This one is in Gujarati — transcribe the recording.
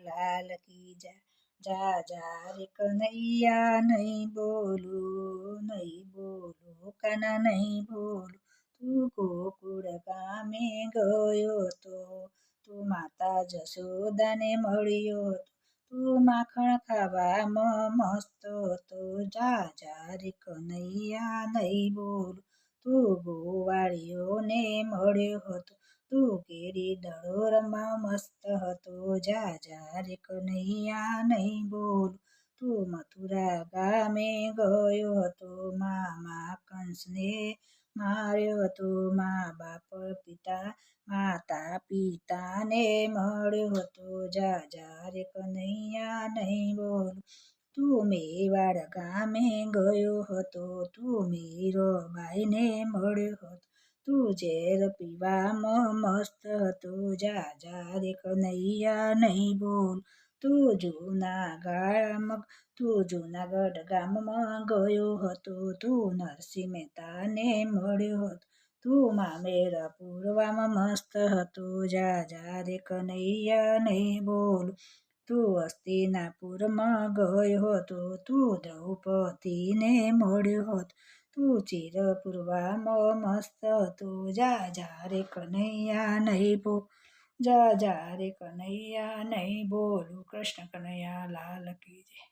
લાલ કી જા જા જા રે કનૈયા નહીં બોલું કાના નહીં બોલું તું ગોકુળ ગામે ગયો તો તું માતા જશોદાને મળ્યો તો તું માખણ ખાવામાં મસ્ત હતો જા જા રે કનૈયા નહીં બોલું તું ગોવાળીઓને મળ્યો હતો તું કેરી દડો રમવા મસ્ત હતો જા જા રે કનૈયા નહીં બોલું તું મથુરા ગામે ગયો હતો મામા કંસને માર્યો હતો માતા પિતાને મળ્યો હતો જા જા રે કનૈયા નહીં બોલું તું મેવાડ ગામે ગયો હતો તું મીરાબાઈને મળ્યો હતો તું ઝેર પીવામાં મસ્ત હતો જા જા રે કનૈયા નહીં બોલ તું જૂનાગઢ ગામમાં ગયો હતો તું નરસિંહ મહેતાને મળ્યો હતો તું મામેરા પૂરવામાં મસ્ત હતો જા જા રે કનૈયા નહીં બોલ તું હસ્તિનાપુરમાં ગયો હતો તું દ્રૌપદીને મળ્યો હતો તું ચિરપુરમાં મસ્ત હતો જા જા રે કનૈયા નહીં બોલ જા જા રે કનૈયા નહીં બોલું. કૃષ્ણ કનૈયા લાલ કી જય.